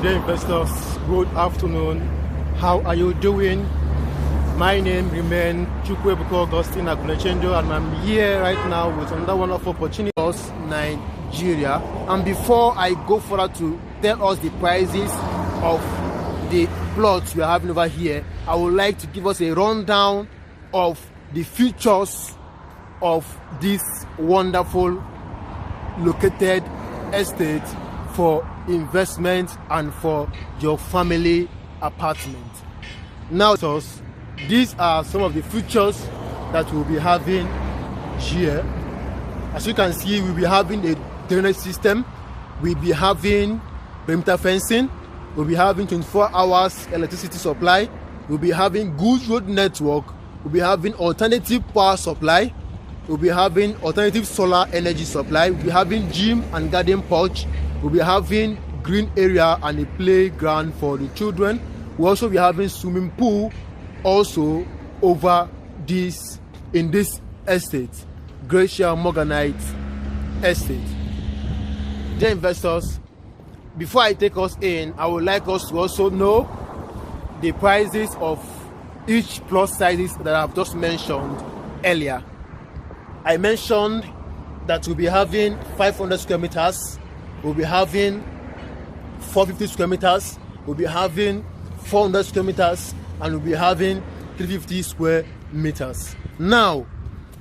Dear investors, good afternoon. How are you doing? My name remains Chukwuebuka Augustine Agunechendo, and I'm here right now with another wonderful opportunity for Nigeria. And before I go further to tell us the prices of the plots we are having over here, I would like to give us a rundown of the features of this wonderful located estate for investment and for your family apartment. Now, these are some of the features that we'll be having here. As you can see, we'll be having a drainage system, we'll be having perimeter fencing, we'll be having 24 hours electricity supply, we'll be having good road network, we'll be having alternative power supply, we'll be having alternative solar energy supply, we'll be having gym and garden porch, we'll be having green area and a playground for the children. We'll also be having swimming pool also over this in this estate, Gracia Morganite estate. Dear investors, before I take us in, I would like us to also know the prices of each plot sizes that I've just mentioned earlier. I mentioned that we'll be having 500 square meters, we'll be having 450 square meters, we'll be having 400 square meters, and we'll be having 350 square meters. Now,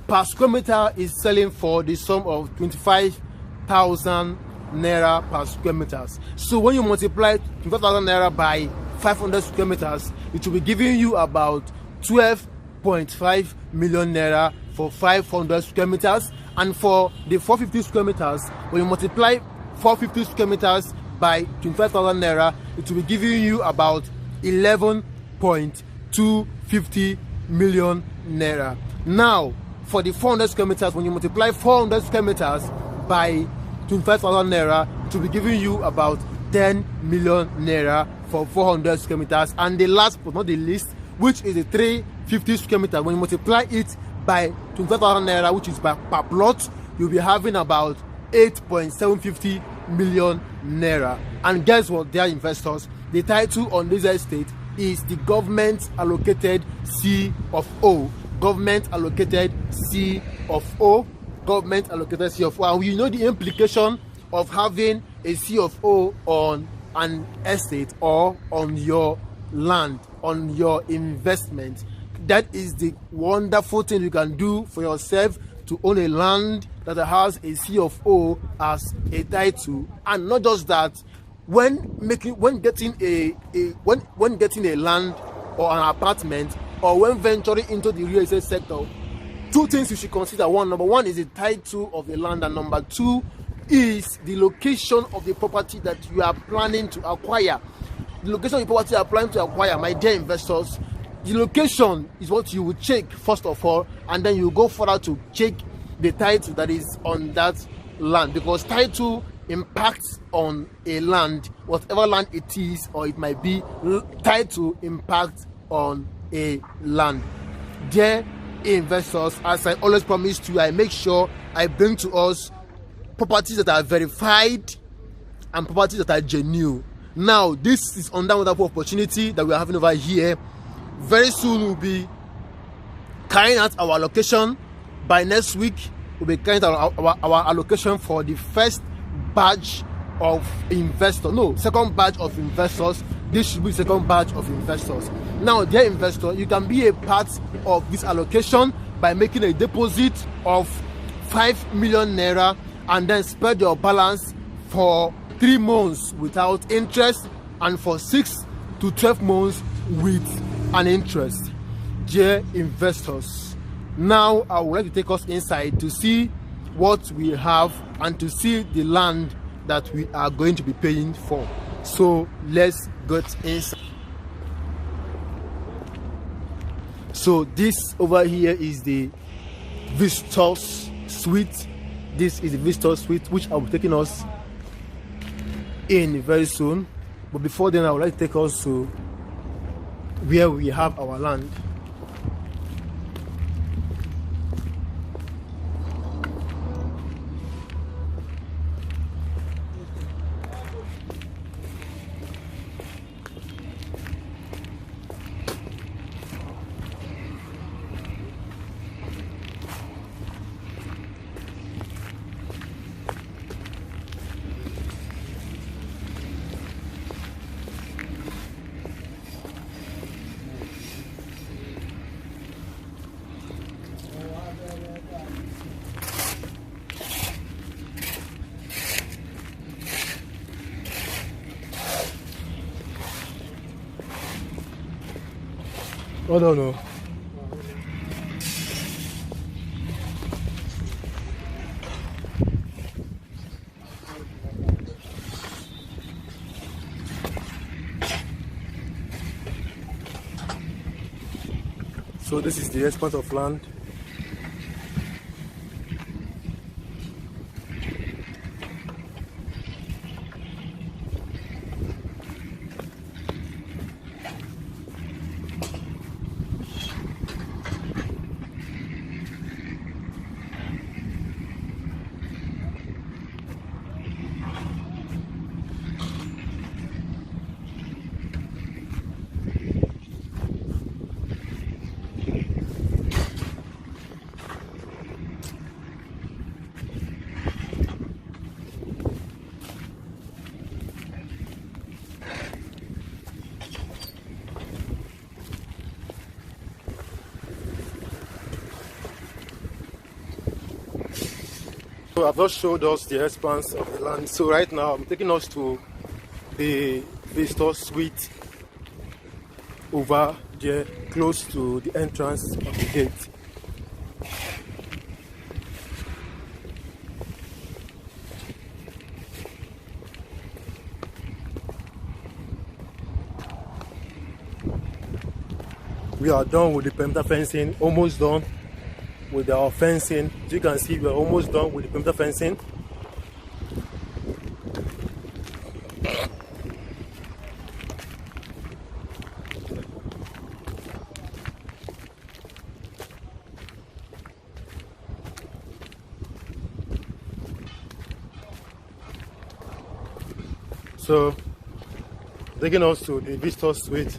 per square meter is selling for the sum of 25,000 naira per square meters. So when you multiply 25,000 naira by 500 square meters, it will be giving you about 12.5 million naira for 500 square meters. And for the 450 square meters, when you multiply 450 square meters by 25,000 naira, it will be giving you about 11.250 million naira. Now, for the 400 square meters, when you multiply 400 square meters by 25,000 naira, it will be giving you about 10 million naira for 400 square meters. And the last but not the least, which is the 350 square meters, when you multiply it by 25,000 naira, which is per plot, you'll be having about 8.750 million naira. And guess what, dear investors? The title on this estate is the government allocated C of O. Government allocated C of O. Government allocated C of O. And you know the implication of having a C of O on an estate or on your land, on your investment. That is the wonderful thing you can do for yourself, to own a land that has a C of O as a title. And not just that, when getting a land or an apartment, or when venturing into the real estate sector, two things you should consider. Number one is the title of the land, and number two is the location of the property that you are planning to acquire. The location of the property you are planning to acquire, my dear investors, the location is what you will check first of all, and then you go further to check the title that is on that land, because title impacts on a land, whatever land it is, or it might be, title impacts on a land. Dear investors, as I always promise to, I make sure I bring to us properties that are verified and properties that are genuine. Now, this is another wonderful opportunity that we are having over here. Very soon we'll be carrying out our allocation. By next week, we'll be carrying out our allocation for the first batch of investors. No, second batch of investors. This should be the second batch of investors. Now, dear investor, you can be a part of this allocation by making a deposit of 5 million naira and then spread your balance for 3 months without interest, and for 6 to 12 months with an interest. Dear investors, now I would like to take us inside to see what we have and to see the land that we are going to be paying for. So let's get inside. So this over here is the visitors suite. This is the visitor suite, which I'll be taking us in very soon. But before then, I would like to take us to where we have our land. I don't know. So this is the expanse of land. So I've just showed us the expanse of the land. So right now I'm taking us to the visitor suite over there, close to the entrance of the gate. We are done with the perimeter fencing, almost done with our fencing. As you can see, we are almost done with the perimeter fencing. So, taking us to the visitor suite.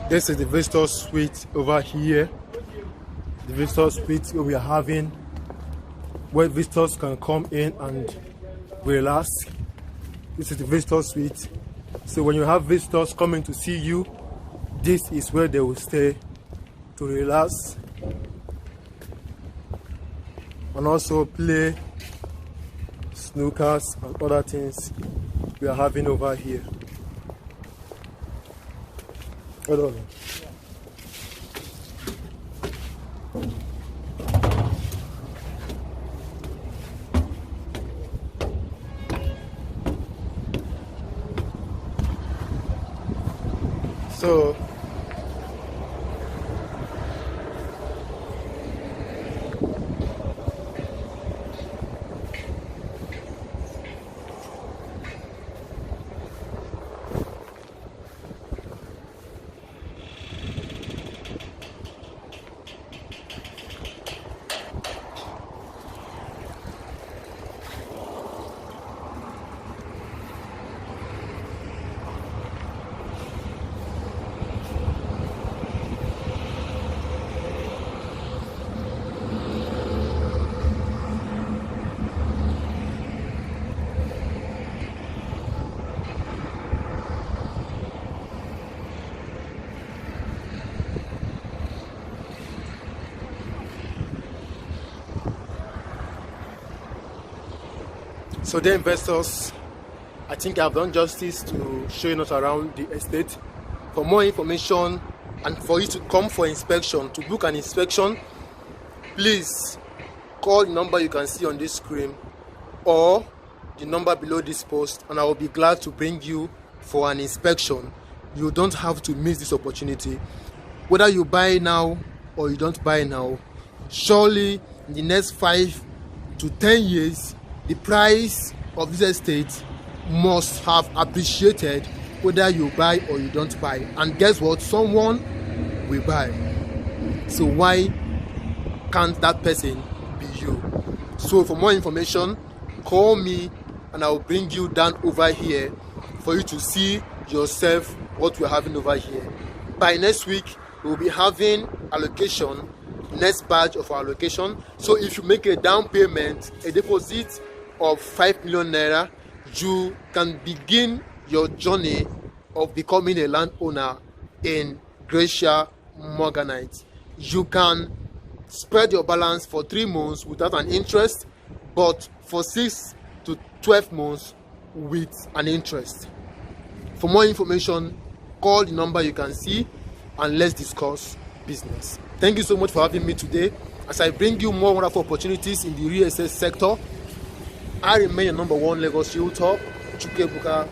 This is the visitor suite over here. The visitor suite we are having, where visitors can come in and relax. This is the visitor suite. So when you have visitors coming to see you, this is where they will stay to relax and also play snookers and other things we are having over here. Hold on. So the investors, I think I've done justice to showing us around the estate. For more information and for you to come for inspection, to book an inspection, please call the number you can see on this screen or the number below this post, and I will be glad to bring you for an inspection. You don't have to miss this opportunity. Whether you buy now or you don't buy now, surely in the next 5 to 10 years, the price of this estate must have appreciated whether you buy or you don't buy. And guess what? Someone will buy. So why can't that person be you? So for more information, call me and I will bring you down over here for you to see yourself what we're having over here. By next week, we'll be having allocation next batch of our allocation. So if you make a down payment, a deposit of 5 million naira, you can begin your journey of becoming a landowner in Gracia Morganite. You can spread your balance for 3 months without an interest, but for 6 to 12 months with an interest. For more information, call the number you can see and let's discuss business. Thank you so much for having me today. As I bring you more wonderful opportunities in the real estate sector, I remain your #1 Lagos realtor, Chukwuebuka.